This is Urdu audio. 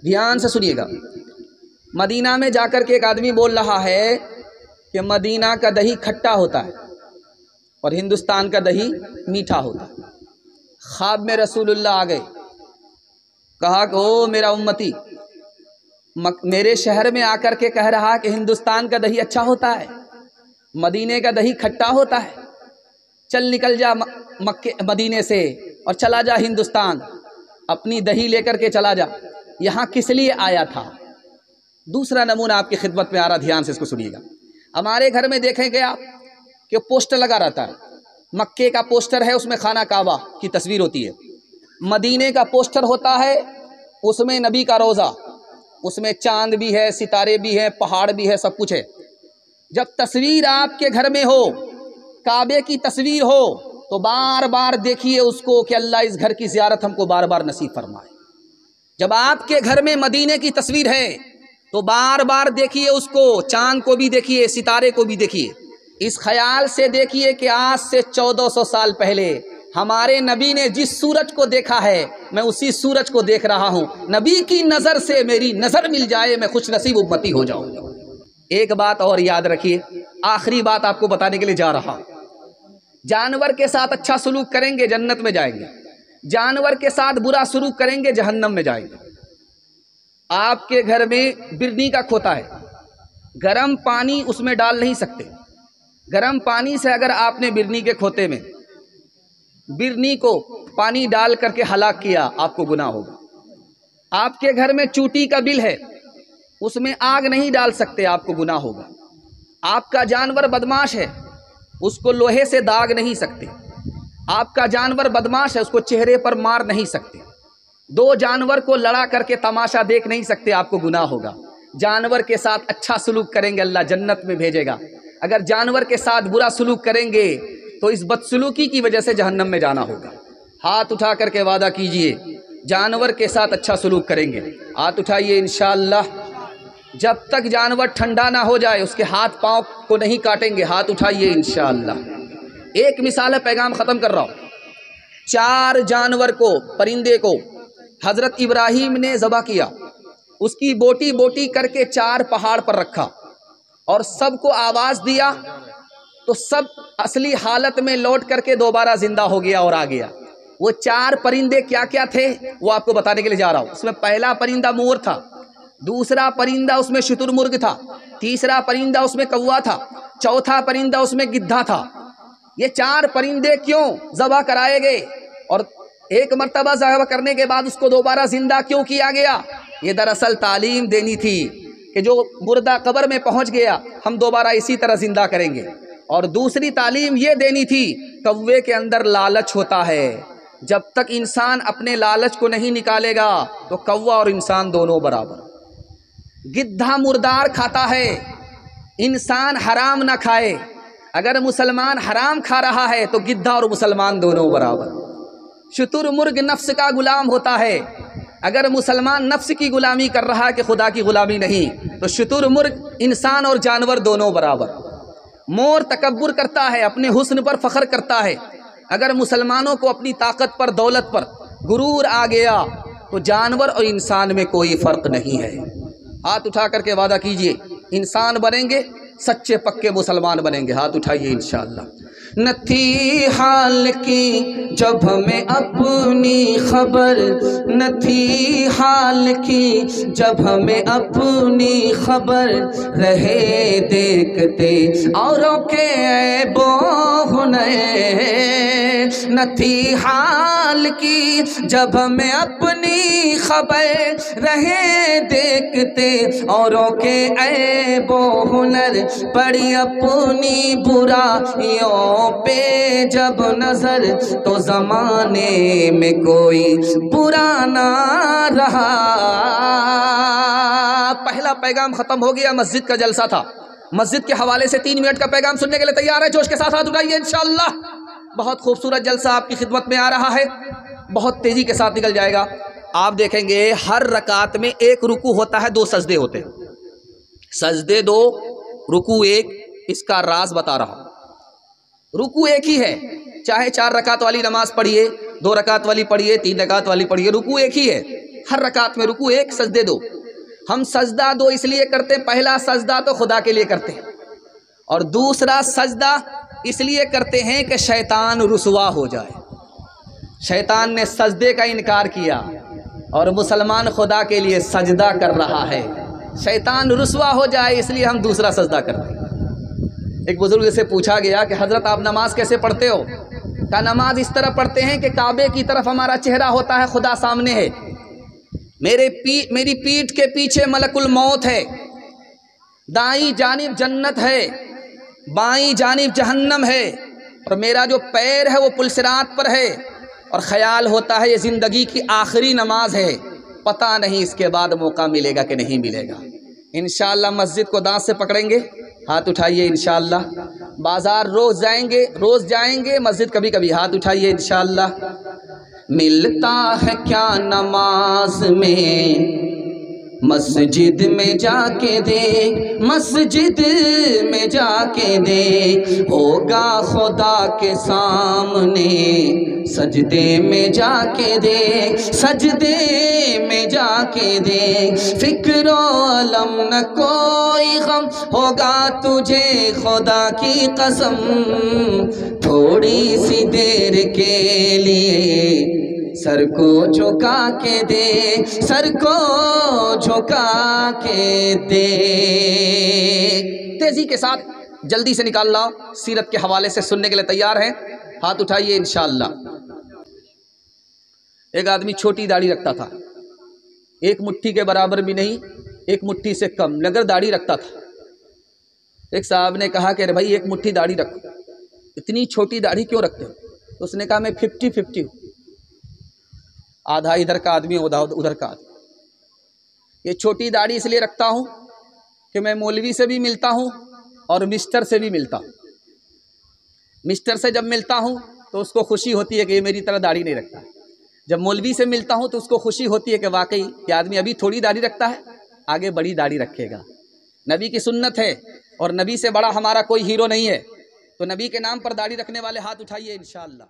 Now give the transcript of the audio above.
دھیان سے سنیے گا۔ مدینہ میں جا کر کے ایک آدمی بول رہا ہے کہ مدینہ کا دہی کھٹا ہوتا ہے اور ہندوستان کا دہی میٹھا ہوتا ہے۔ خواب میں رسول اللہ آ گئے، کہا کہ او میرا امتی، میرے شہر میں آ کر کے کہہ رہا کہ ہندوستان کا دہی اچھا ہوتا ہے، مدینے کا دہی کھٹا ہوتا ہے، چل نکل جا مدینے سے اور چلا جا ہندوستان، اپنی دہی لے کر کے چلا جا، یہاں کس لیے آیا تھا؟ دوسرا نمونہ آپ کی خدمت میں آ رہا، دھیان سے اس کو سنیے گا۔ ہمارے گھر میں دیکھیں گے آپ کہ پوسٹر لگا رہتا ہے، مکے کا پوسٹر ہے، اس میں خانہ کعبہ کی تصویر ہوتی ہے، مدینے کا پوسٹر ہوتا ہے، اس میں نبی کا روضہ، اس میں چاند بھی ہے، ستارے بھی ہیں، پہاڑ بھی ہے، سب کچھ ہے۔ جب تصویر آپ کے گھر میں ہو، کعبے کی تصویر ہو، تو بار بار دیکھیے اس کو کہ اللہ اس گھر کی زیارت ہم کو بار بار نصیب فرمائے۔ جب آپ کے گھر میں مدینے کی تصویر ہے تو بار بار دیکھیے اس کو، چاند کو بھی دیکھیے، ستارے کو بھی دیکھیے، اس خیال سے دیکھیے کہ آج سے 1400 سال پہلے ہمارے نبی نے جس سورج کو دیکھا ہے میں اسی سورج کو دیکھ رہا ہوں، نبی کی نظر سے میری نظر مل جائے، میں خوش نصیب امتی ہو جاؤں گا۔ ایک بات اور یاد رکھیے، آخری بات آپ کو بتانے کے لیے جا رہا ہوں۔ جانور کے ساتھ اچھا سلوک کریں گے جنت میں جائیں گے، جانور کے ساتھ برا سلوک کریں گے جہنم میں جائیں گے۔ آپ کے گھر میں برنی کا کھوتا ہے، گرم پانی اس میں ڈال نہیں سکتے، گرم پانی سے اگر آپ نے برنی کے کھوتے میں برنی کو پانی ڈال کر کے ہلاک کیا، آپ کو گناہ ہوگا۔ آپ کے گھر میں چوٹی کا بل ہے، اس میں آگ نہیں ڈال سکتے، آپ کو گناہ ہوگا۔ آپ کا جانور بدماش ہے، اس کو لوہے سے داغ نہیں سکتے۔ آپ کا جانور بدماش ہے، اس کو چہرے پر مار نہیں سکتے۔ دو جانور کو لڑا کر کے تماشا دیکھ نہیں سکتے، آپ کو گناہ ہوگا۔ جانور کے ساتھ اچھا سلوک کریں گے اللہ جنت میں بھیجے گا، اگر جانور کے ساتھ برا سلوک کریں گے تو اس بدسلوکی کی وجہ سے جہنم میں جانا ہوگا۔ ہاتھ اٹھا کر کے وعدہ کیجئے جانور کے ساتھ اچھا سلوک کریں گے، ہاتھ اٹھائیے انشاءاللہ۔ جب تک جانور ٹھنڈا نہ ہو جائے اس کے ہاتھ پاؤں کو نہیں کاٹیں گے، ہاتھ اٹھائیے انشاءاللہ۔ ایک مثال ہے، پیغام ختم کر رہا ہوں۔ 4 جانور کو، پرندے کو حضرت ابراہیم نے ذبح کیا، اس کی بوٹی بوٹی کر کے 4 پہاڑ پر رکھا اور سب کو آواز دیا تو سب اصلی حالت میں لوٹ کر کے دوبارہ زندہ ہو گیا اور آ گیا۔ وہ 4 پرندے کیا کیا تھے وہ آپ کو بتانے کے لیے جا رہا ہوں۔ اس میں پہلا پرندہ مور تھا، دوسرا پرندہ اس میں شتر مرغ تھا، تیسرا پرندہ اس میں کوا تھا، چوتھا پرندہ اس میں گدھا تھا۔ یہ 4 پرندے کیوں ذبح کرائے گئے اور ایک مرتبہ ذبح کرنے کے بعد اس کو دوبارہ زندہ کیوں کیا گیا؟ یہ دراصل تعلیم دینی تھی کہ جو مردہ قبر میں پہنچ گیا ہم دوبارہ اسی طرح زندہ کریں گے۔ اور دوسری تعلیم یہ دینی تھی، کوے کے اندر لالچ ہوتا ہے، جب تک انسان اپنے لالچ کو نہیں نکالے گا تو کوا اور انسان دونوں برابر۔ گدھا مردار کھاتا ہے، انسان حرام نہ کھائے۔ اگر مسلمان حرام کھا رہا ہے تو گدھا اور مسلمان دونوں برابر۔ شتر مرغ نفس کا غلام ہوتا ہے، اگر مسلمان نفس کی غلامی کر رہا ہے کہ خدا کی غلامی نہیں تو شتر مرغ انسان اور جانور دونوں برابر۔ مور تکبر کرتا ہے، اپنے حسن پر فخر کرتا ہے، اگر مسلمانوں کو اپنی طاقت پر، دولت پر غرور آ گیا تو جانور اور انسان میں کوئی فرق نہیں ہے۔ ہاتھ اٹھا کر کے وعدہ کیجئے انسان بنیں گے، سچے پکے مسلمان بنیں گے، ہاتھ اٹھائیے انشاءاللہ۔ نہ تھی حال کی جب ہمیں اپنی خبر، نہ تھی حال کی جب ہمیں اپنی خبر، رہے دیکھتے اوروں کے عیب و ہنر۔ نہ تھی حال کی جب ہمیں اپنی خبر، رہے دیکھتے اوروں کے عیب و ہنر، پڑی اپنی برائیوں پہ جب نظر تو زمانے میں کوئی برا نہ رہا۔ پہلا پیغام ختم ہو گیا، مسجد کا جلسہ تھا۔ مسجد کے حوالے سے 3 منٹ کا پیغام سننے کے لیے تیار ہے؟ جوش کے ساتھ ہاتھ اٹھائیے انشاءاللہ۔ بہت خوبصورت جلسہ آپ کی خدمت میں آ رہا ہے، بہت تیزی کے ساتھ نکل جائے گا۔ آپ دیکھیں گے ہر رکعت میں 1 رکوع ہوتا ہے، 2 سجدے ہوتے ہیں، سجدے 2 رکوع 1۔ اس کا راز بتا رہا ہوں۔ رکوع ایک ہی ہے، چاہے 4 رکعت والی نماز پڑھیے، 2 رکعت والی پڑھیے، 3 رکعت والی پڑھیے، رکوع ایک ہی ہے۔ ہر رکعت میں رکوع 1 سجدے 2. ہم سجدہ 2 اس لیے کرتے ہیں، پہلا سجدہ تو خدا کے لیے کرتے ہیں، اور دوسرا سجدہ اس لیے کرتے ہیں کہ شیطان رسوا ہو جائے. شیطان نے سجدے کا انکار کیا اور مسلمان خدا کے لیے سجدہ کر رہا ہے، شیطان رسوا ہو جائے اس لیے ہم دوسرا سجدہ کرتے ہیں. ایک بزرگ سے پوچھا گیا کہ حضرت آپ نماز کیسے پڑھتے ہو؟ کہا نماز اس طرح پڑھتے ہیں کہ کعبے کی طرف ہمارا چہرہ ہوتا ہے، خدا سامنے ہے، میری پیٹھ کے پیچھے ملک الموت ہے، دائیں جانب جنت ہے، بائیں جانب جہنم ہے، اور میرا جو پیر ہے وہ پلسرات پر ہے، اور خیال ہوتا ہے یہ زندگی کی آخری نماز ہے، پتہ نہیں اس کے بعد موقع ملے گا کہ نہیں ملے گا. انشاءاللہ مسجد کو دانت سے پکڑیں گے، ہاتھ اٹھائیے انشاءاللہ. بازار روز جائیں گے، مسجد کبھی کبھی، ہاتھ اٹھائیے انشاءاللہ. ملتا ہے کیا نماز میں مسجد میں جا کے دیکھ، مسجد میں جا کے دیکھ، ہوگا خدا کے سامنے سجدے میں جا کے دیکھ، سجدے میں جا کے دیکھ، فکر و علم نہ کوئی غم ہوگا تجھے خدا کی قسم، تھوڑی سی دیر کے لیے سر کو جھکا کے دے، سر کو جھکا کے دے. تیزی کے ساتھ جلدی سے نکال لاؤ، سیرت کے حوالے سے سننے کے لیے تیار ہیں؟ ہاتھ اٹھائیے انشاءاللہ. ایک آدمی چھوٹی داڑھی رکھتا تھا، 1 مٹھی کے برابر بھی نہیں، 1 مٹھی سے کم، مگر داڑھی رکھتا تھا. ایک صاحب نے کہا کہ بھائی 1 مٹھی داڑھی رکھو، اتنی چھوٹی داڑھی کیوں رکھتے ہو؟ تو اس نے کہا میں 50-50 ہوں، آدھا ادھر کا آدمی ادھر کا آدمی. یہ چھوٹی داڑھی اس لیے رکھتا ہوں کہ میں مولوی سے بھی ملتا ہوں اور مسٹر سے بھی ملتا ہوں. مسٹر سے جب ملتا ہوں تو اس کو خوشی ہوتی ہے کہ یہ میری طرح داڑھی نہیں رکھتا. جب مولوی سے ملتا ہوں تو اس کو خوشی ہوتی ہے کہ واقعی یہ آدمی ابھی تھوڑی داڑھی رکھتا ہے، آگے بڑی داڑھی رکھے گا. نبی کی سنت ہے، اور نبی سے بڑا ہمارا کوئی ہیرو نہیں ہے. تو نبی کے نام پر داڑھی رکھنے والے ہاتھ اٹھائیے انشاءاللہ.